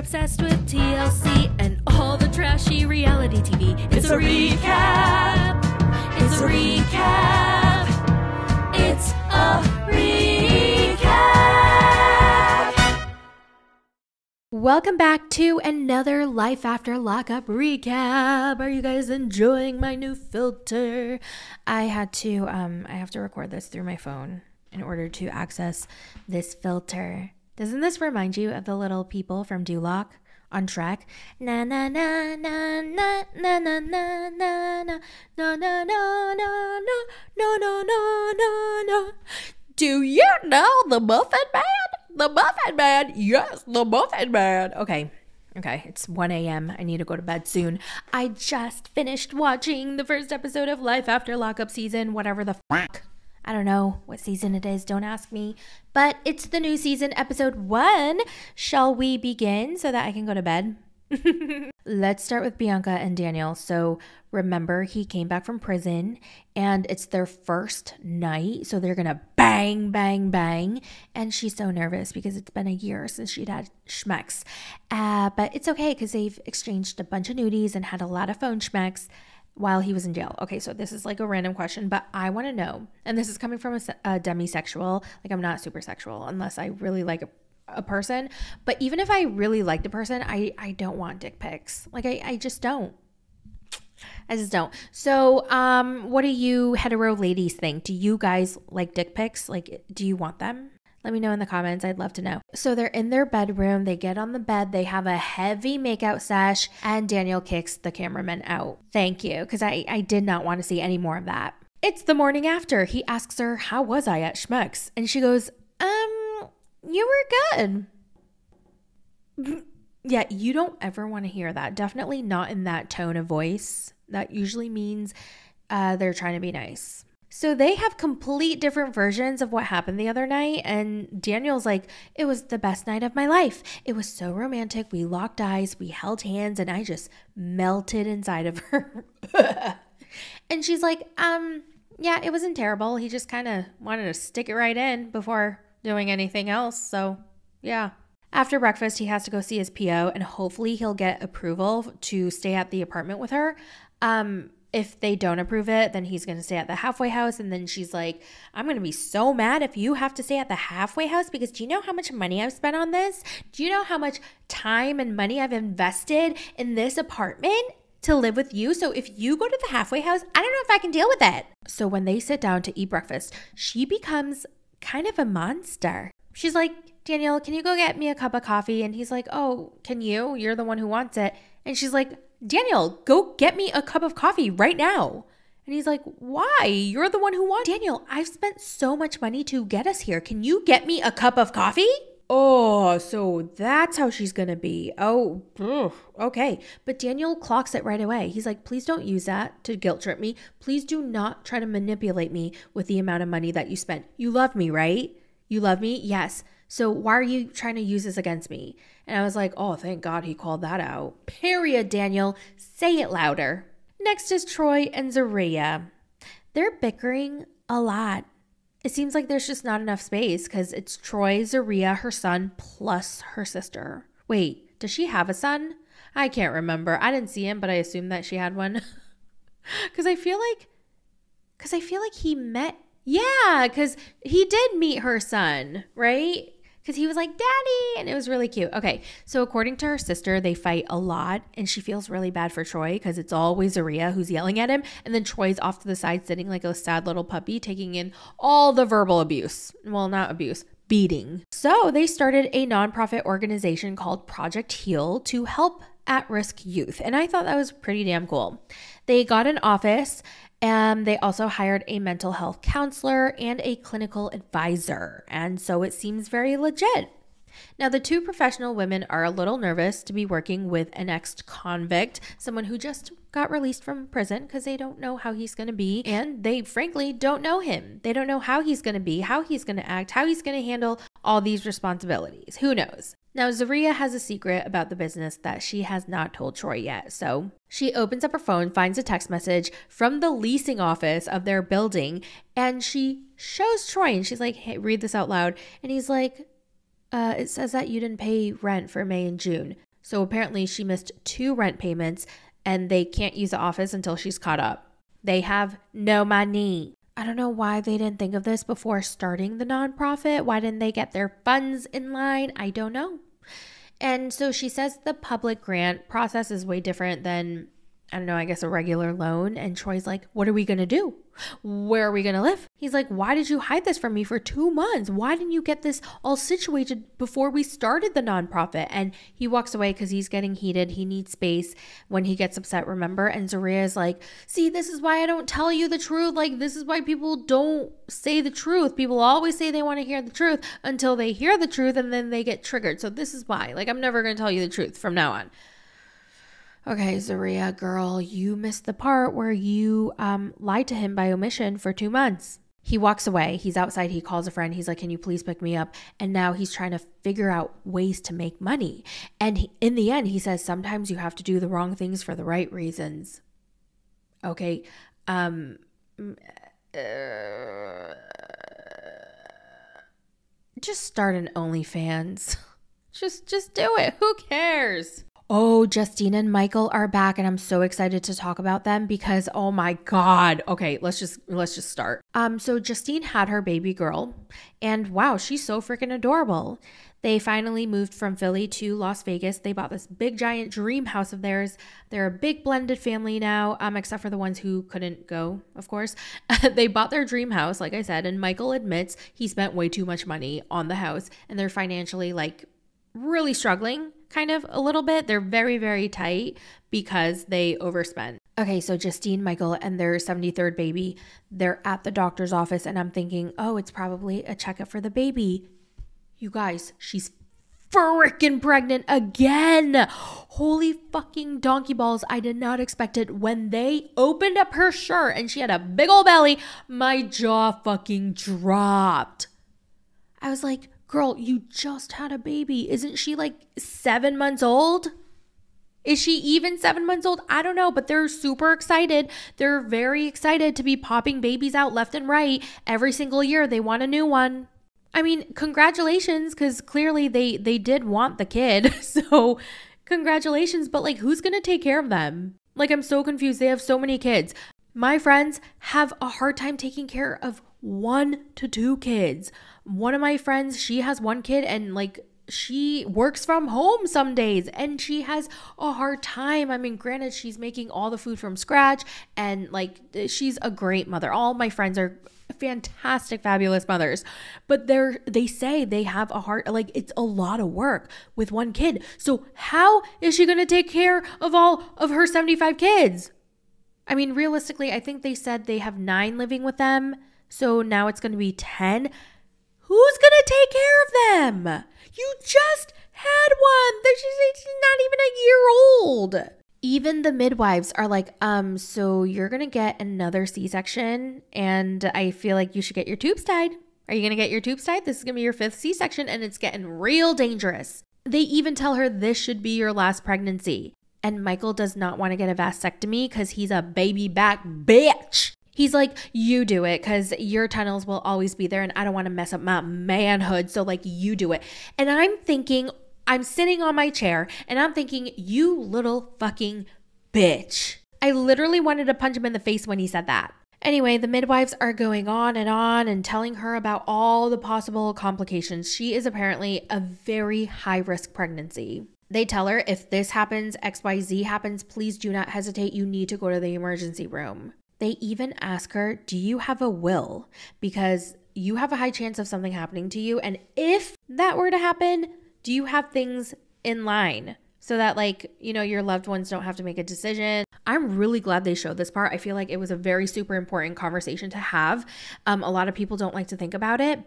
obsessed with TLC and all the trashy reality TV. It's a recap. It's a recap. It's a recap. Welcome back to another Life After Lockup recap. Are you guys enjoying my new filter? I have to record this through my phone in order to access this filter. Doesn't this remind you of the little people from Duloc on Shrek? Na na na na na na na na na na na na na na na no no no no no. Do you know the Muffin Man? The Muffin Man, yes, the Muffin Man. Okay, it's 1 a.m. I need to go to bed soon. I just finished watching the first episode of Life After Lockup season, whatever the fuck. I don't know what season it is, don't ask me. But it's the new season, episode 1. Shall we begin so that I can go to bed? Let's start with Bianca and Daniel. So remember, he came back from prison and it's their first night. So they're going to bang, bang, bang. And she's so nervous because it's been a year since she'd had schmecks. But it's okay because they've exchanged a bunch of nudies and had a lot of phone schmecks while he was in jail. Okay, so this is like a random question, but I want to know, and this is coming from a demisexual, like I'm not super sexual unless I really like a person, but even if I really liked a person, I don't want dick pics. Like I just don't. I just don't. So what do you hetero ladies think? Do you guys like dick pics? Like, do you want them? Let me know in the comments. I'd love to know. So they're in their bedroom. They get on the bed. They have a heavy makeout sesh and Daniel kicks the cameraman out. Thank you, because I did not want to see any more of that. It's the morning after. He asks her, how was I at Schmucks? And she goes, you were good. Yeah, you don't ever want to hear that. Definitely not in that tone of voice. That usually means they're trying to be nice. So they have complete different versions of what happened the other night. And Daniel's like, it was the best night of my life. It was so romantic. We locked eyes, we held hands, and I just melted inside of her. And she's like, yeah, it wasn't terrible. He just kind of wanted to stick it right in before doing anything else. So yeah. After breakfast, he has to go see his PO and hopefully he'll get approval to stay at the apartment with her. If they don't approve it, then he's going to stay at the halfway house. And then she's like, I'm going to be so mad if you have to stay at the halfway house because do you know how much money I've spent on this? Do you know how much time and money I've invested in this apartment to live with you? So if you go to the halfway house, I don't know if I can deal with it. So when they sit down to eat breakfast, she becomes kind of a monster. She's like, Daniel, can you go get me a cup of coffee? And he's like, oh, can you? You're the one who wants it. And she's like, Daniel, go get me a cup of coffee right now. And he's like, why? You're the one who wants it. Daniel, I've spent so much money to get us here. Can you get me a cup of coffee? Oh, so that's how she's going to be. Oh, okay. But Daniel clocks it right away. He's like, please don't use that to guilt trip me. Please do not try to manipulate me with the amount of money that you spent. You love me, right? You love me? Yes. So why are you trying to use this against me? And I was like, oh, thank God he called that out. Period, Daniel. Say it louder. Next is Troy and Zaria. They're bickering a lot. It seems like there's just not enough space because it's Troy, Zaria, her son, plus her sister. Wait, does she have a son? I can't remember. I didn't see him, but I assumed that she had one. Because I feel like he met. Yeah, because he did meet her son, right? Because he was like, Daddy, and it was really cute. Okay, so according to her sister, they fight a lot, and she feels really bad for Troy because it's always Zaria who's yelling at him, and then Troy's off to the side sitting like a sad little puppy, taking in all the verbal abuse. Well, not abuse, beating. So they started a nonprofit organization called Project Heal to help at-risk youth, and I thought that was pretty damn cool. They got an office, and they also hired a mental health counselor and a clinical advisor. And so it seems very legit. Now, the two professional women are a little nervous to be working with an ex-convict, someone who just got released from prison because they don't know how he's going to be. And they frankly don't know him. They don't know how he's going to be, how he's going to act, how he's going to handle all these responsibilities. Who knows? Now, Zaria has a secret about the business that she has not told Troy yet. So she opens up her phone, finds a text message from the leasing office of their building, and she shows Troy and she's like, hey, read this out loud. And he's like, it says that you didn't pay rent for May and June. So apparently she missed 2 rent payments and they can't use the office until she's caught up. They have no money. I don't know why they didn't think of this before starting the nonprofit. Why didn't they get their funds in line? I don't know. And so she says the public grant process is way different than, I don't know, I guess a regular loan. And Troy's like, what are we going to do? Where are we going to live? He's like, why did you hide this from me for 2 months? Why didn't you get this all situated before we started the nonprofit? And he walks away because he's getting heated. He needs space when he gets upset, remember? And Zaria is like, see, this is why I don't tell you the truth. Like, this is why people don't say the truth. People always say they want to hear the truth until they hear the truth and then they get triggered. So this is why. Like, I'm never going to tell you the truth from now on. Okay, Zaria, girl, you missed the part where you lied to him by omission for 2 months. He walks away. He's outside. He calls a friend. He's like, can you please pick me up? And now he's trying to figure out ways to make money. And in the end, he says, sometimes you have to do the wrong things for the right reasons. Okay. Just start an OnlyFans. Just do it. Who cares? Oh, Justine and Michael are back and I'm so excited to talk about them because, oh my God. Okay, let's just start. So Justine had her baby girl and wow, she's so freaking adorable. They finally moved from Philly to Las Vegas. They bought this big giant dream house of theirs. They're a big blended family now, except for the ones who couldn't go, of course. They bought their dream house, like I said, and Michael admits he spent way too much money on the house and they're financially like really struggling. Kind of a little bit. They're very, very tight because they overspent. Okay, so Justine, Michael, and their 73rd baby, they're at the doctor's office and I'm thinking, oh, it's probably a checkup for the baby. You guys, she's freaking pregnant again. Holy fucking donkey balls. I did not expect it. When they opened up her shirt and she had a big old belly, my jaw fucking dropped. I was like, girl, you just had a baby. Isn't she like 7 months old? Is she even 7 months old? I don't know, but they're super excited. They're very excited to be popping babies out left and right. Every single year, they want a new one. I mean, congratulations, because clearly they did want the kid. So congratulations, but like, who's going to take care of them? Like, I'm so confused. They have so many kids. My friends have a hard time taking care of 1 to 2 kids. One of my friends, she has 1 kid and like she works from home some days and she has a hard time. I mean, granted, she's making all the food from scratch and like she's a great mother. All my friends are fantastic, fabulous mothers, but they say they have a hard, like it's a lot of work with 1 kid. So how is she going to take care of all of her 75 kids? I mean, realistically, I think they said they have 9 living with them. So now it's going to be 10. Who's going to take care of them? You just had one. She's not even a year old. Even the midwives are like, so you're going to get another C-section and I feel like you should get your tubes tied. Are you going to get your tubes tied? This is going to be your 5th C-section and it's getting real dangerous. They even tell her this should be your last pregnancy. And Michael does not want to get a vasectomy because he's a baby back bitch. He's like, you do it because your tunnels will always be there and I don't want to mess up my manhood. So like, you do it. And I'm thinking, I'm sitting on my chair and I'm thinking, you little fucking bitch. I literally wanted to punch him in the face when he said that. Anyway, the midwives are going on and telling her about all the possible complications. She is apparently a very high risk pregnancy. They tell her if this happens, XYZ happens, please do not hesitate. You need to go to the emergency room. They even ask her, do you have a will? Because you have a high chance of something happening to you. And if that were to happen, do you have things in line so that like, you know, your loved ones don't have to make a decision? I'm really glad they showed this part. I feel like it was a very super important conversation to have. A lot of people don't like to think about it,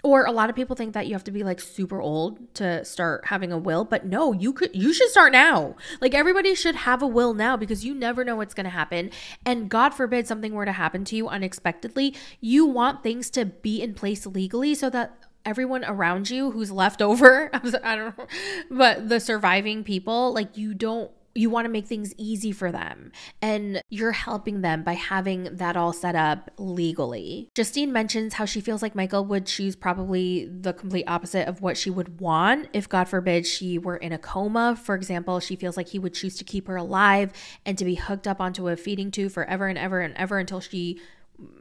or a lot of people think that you have to be like super old to start having a will, but no, you should start now. Like everybody should have a will now because you never know what's going to happen. And God forbid something were to happen to you unexpectedly. You want things to be in place legally so that everyone around you who's left over, I don't know, but the surviving people, like you don't you want to make things easy for them, and you're helping them by having that all set up legally. Justine mentions how she feels like Michael would choose probably the complete opposite of what she would want if, God forbid, she were in a coma. For example, she feels like he would choose to keep her alive and to be hooked up onto a feeding tube forever and ever and ever until she,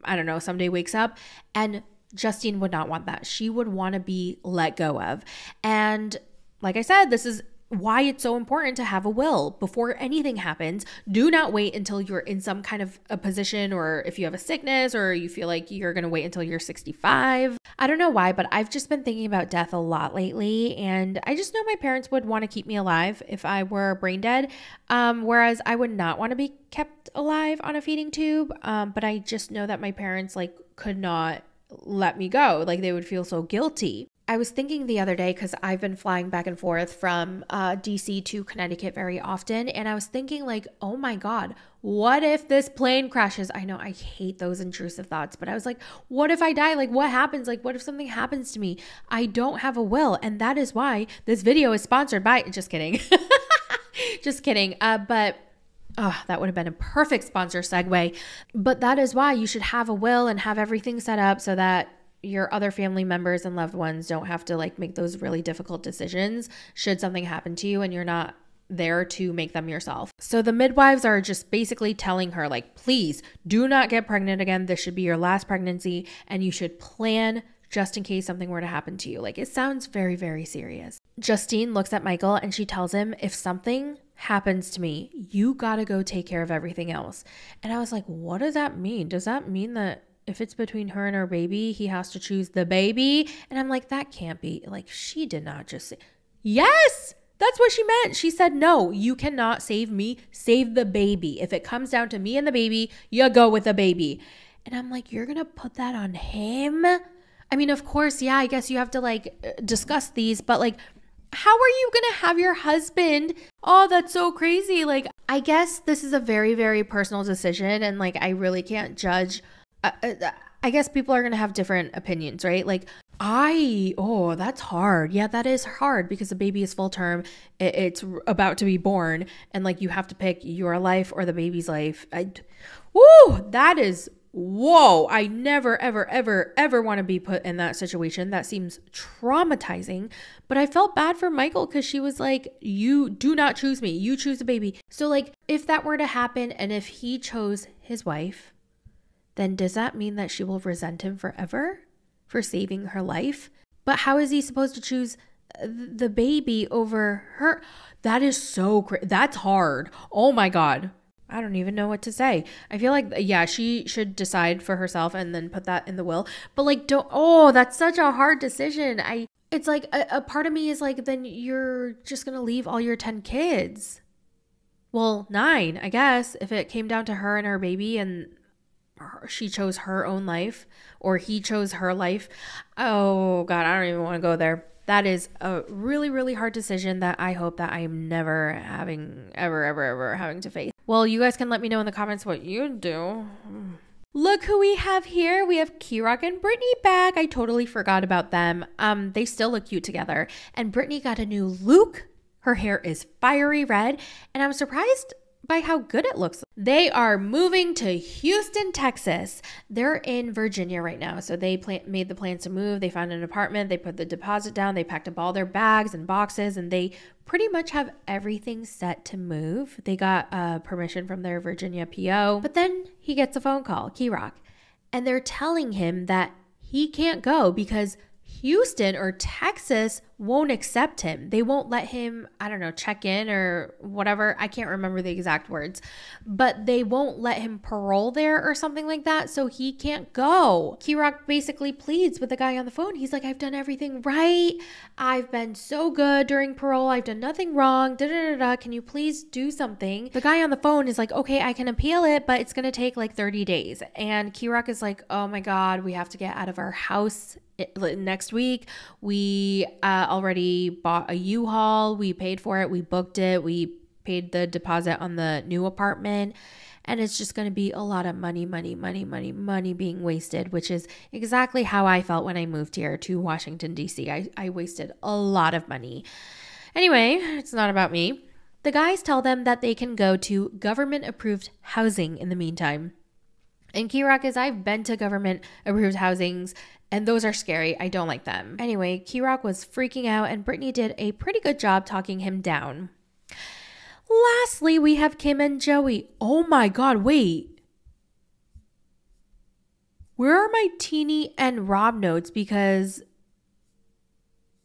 I don't know, someday wakes up. And Justine would not want that. She would want to be let go of. And like I said, this is why it's so important to have a will before anything happens. Do not wait until you're in some kind of a position, or if you have a sickness or you feel like you're going to wait until you're 65. I don't know why, but I've just been thinking about death a lot lately, and I just know my parents would want to keep me alive if I were brain dead, whereas I would not want to be kept alive on a feeding tube, but I just know that my parents like could not let me go. Like they would feel so guilty. I was thinking the other day, because I've been flying back and forth from DC to Connecticut very often, and I was thinking like, oh my God, what if this plane crashes? I know I hate those intrusive thoughts, but I was like, what if I die? Like what happens? Like what if something happens to me? I don't have a will, and that is why this video is sponsored by, just kidding. Just kidding. But oh, that would have been a perfect sponsor segue. But that is why you should have a will and have everything set up so that your other family members and loved ones don't have to like make those really difficult decisions should something happen to you and you're not there to make them yourself. So the midwives are just basically telling her like, please do not get pregnant again. This should be your last pregnancy and you should plan just in case something were to happen to you. Like it sounds very, very serious. Justine looks at Michael and she tells him, if something happens to me, you gotta go take care of everything else. And I was like, what does that mean? Does that mean that if it's between her and her baby, he has to choose the baby? And I'm like, that can't be. Like, she did not just say, yes, that's what she meant. She said, no, you cannot save me. Save the baby. If it comes down to me and the baby, you go with the baby. And I'm like, you're going to put that on him? I mean, of course, yeah, I guess you have to like discuss these, but like, how are you going to have your husband? Oh, that's so crazy. Like, I guess this is a very, very personal decision. And like, I really can't judge. I guess people are going to have different opinions, right? Like oh, that's hard. Yeah, that is hard because the baby is full term. It's about to be born. And like, you have to pick your life or the baby's life. That is, whoa. I never, ever, ever, ever want to be put in that situation. That seems traumatizing. But I felt bad for Michael because she was like, you do not choose me. You choose the baby. So like, if that were to happen and if he chose his wife, then does that mean that she will resent him forever for saving her life? But how is he supposed to choose the baby over her? That is so that's hard. Oh my God. I don't even know what to say. I feel like, yeah, she should decide for herself and then put that in the will. But like, that's such a hard decision. It's like a part of me is like, then you're just going to leave all your 10 kids. Well, 9, I guess, if it came down to her and her baby and she chose her own life or he chose her life. Oh God, I don't even want to go there. That is a really, really hard decision that I hope that I am never ever having to face. Well, you guys can let me know in the comments what you do. Look who we have here. We have Key-Rock and Britney back. I totally forgot about them. They still look cute together. And Britney got a new look. Her hair is fiery red. And I'm surprised by how good it looks. They are moving to Houston, Texas. They're in Virginia right now. So they made the plans to move. They found an apartment. They put the deposit down. They packed up all their bags and boxes, and they pretty much have everything set to move. They got permission from their Virginia PO. But then he gets a phone call, Key-Rock, and they're telling him that he can't go because Houston or Texas won't accept him. They won't let him, I don't know, check in or whatever. I can't remember the exact words, but they won't let him parole there or something like that. So he can't go. Key-Rock basically pleads with the guy on the phone. He's like, I've done everything right. I've been so good during parole. I've done nothing wrong. Can you please do something? The guy on the phone is like, okay, I can appeal it, but it's going to take like 30 days. And Key-Rock is like, oh my God, we have to get out of our house next week. We already bought a U-Haul. We paid for it. We booked it. We paid the deposit on the new apartment. And it's just going to be a lot of money being wasted, which is exactly how I felt when I moved here to Washington, D.C. I wasted a lot of money. Anyway, it's not about me. The guys tell them that they can go to government-approved housing in the meantime. And Key Rock is, I've been to government-approved housings, and those are scary. I don't like them. Anyway, Key Rock was freaking out, and Britney did a pretty good job talking him down. Lastly, we have Kim and Joey. Oh my God, wait. Where are my Teeny and Rob notes? Because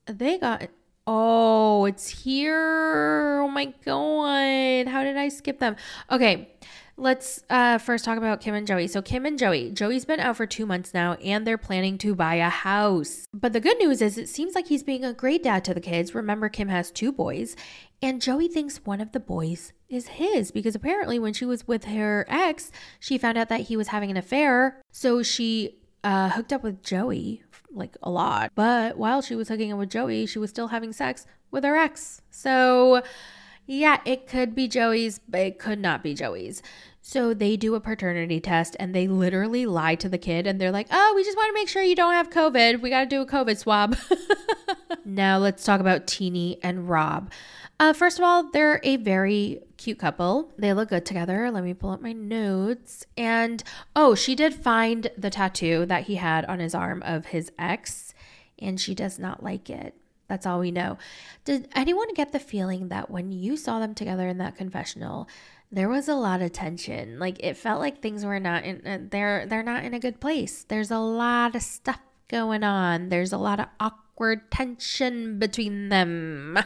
they got... Oh, it's here. Oh my God. How did I skip them? Okay, let's first talk about Kim and Joey. So Kim and Joey. Joey's been out for 2 months now, and they're planning to buy a house. But the good news is it seems like he's being a great dad to the kids. Remember, Kim has 2 boys, and Joey thinks one of the boys is his because apparently when she was with her ex, she found out that he was having an affair. So she hooked up with Joey like a lot, but while she was hooking up with Joey, she was still having sex with her ex. So yeah, it could be Joey's, but it could not be Joey's. So they do a paternity test and they literally lie to the kid and they're like, oh, we just want to make sure you don't have COVID. We got to do a COVID swab. Now let's talk about Teeny and Rob. First of all, they're a very cute couple. They look good together. Let me pull up my notes. And oh, she did find the tattoo that he had on his arm of his ex, and she does not like it. That's all we know. Did anyone get the feeling that when you saw them together in that confessional, there was a lot of tension? Like it felt like things were not in, they're not in a good place. There's a lot of stuff going on. There's a lot of awkward tension between them.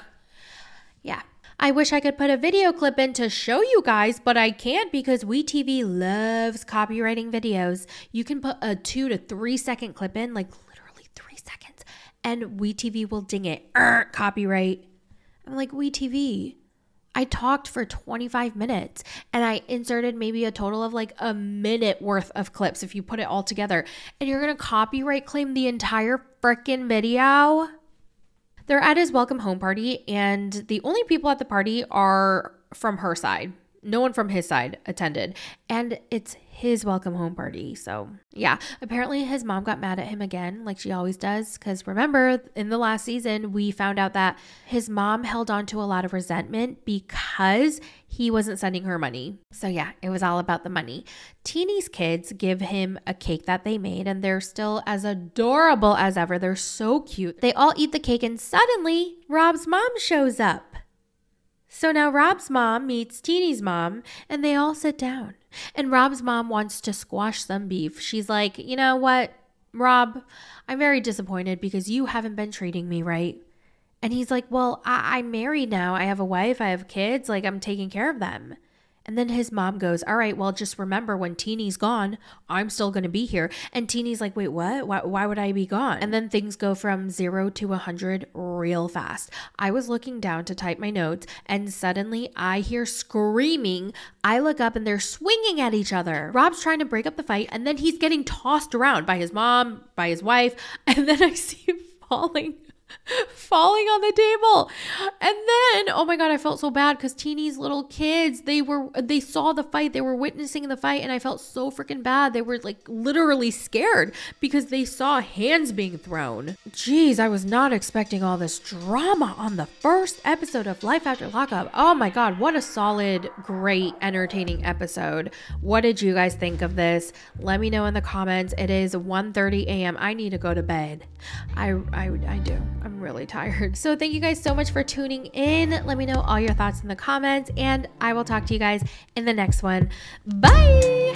Yeah. I wish I could put a video clip in to show you guys, but I can't because WeTV loves copywriting videos. You can put a 2 to 3 second clip in, like literally 3 seconds, and WeTV will ding it. Copyright. I'm like, WeTV, I talked for 25 minutes and I inserted maybe a total of like a minute worth of clips if you put it all together, and you're going to copyright claim the entire freaking video? They're at his welcome home party, and the only people at the party are from her side. No one from his side attended, and it's his welcome home party. So yeah, apparently his mom got mad at him again, like she always does. Because remember, in the last season, we found out that his mom held on to a lot of resentment because he wasn't sending her money. So yeah, it was all about the money. Teeny's kids give him a cake that they made, and they're still as adorable as ever. They're so cute. They all eat the cake, and suddenly Rob's mom shows up. So now Rob's mom meets Teeny's mom, and they all sit down. And Rob's mom wants to squash some beef. She's like, you know what, Rob, I'm very disappointed because you haven't been treating me right. And he's like, well, I'm married now. I have a wife. I have kids. Like, I'm taking care of them. And then his mom goes, all right, well, just remember when Teeny's gone, I'm still going to be here. And Teeny's like, wait, what? Why would I be gone? And then things go from 0 to 100 real fast. I was looking down to type my notes, and suddenly I hear screaming. I look up and they're swinging at each other. Rob's trying to break up the fight, and then he's getting tossed around by his mom, by his wife. And then I see him falling on the table. And then, oh my God, I felt so bad because Teeny's little kids, they saw the fight, they were witnessing the fight, and I felt so freaking bad. They were like literally scared because they saw hands being thrown. Jeez, I was not expecting all this drama on the first episode of Life After Lockup. Oh my God, what a solid, great, entertaining episode. What did you guys think of this? Let me know in the comments. It is 1:30 a.m. I need to go to bed. I do. I'm really tired. So thank you guys so much for tuning in. Let me know all your thoughts in the comments, and I will talk to you guys in the next one. Bye.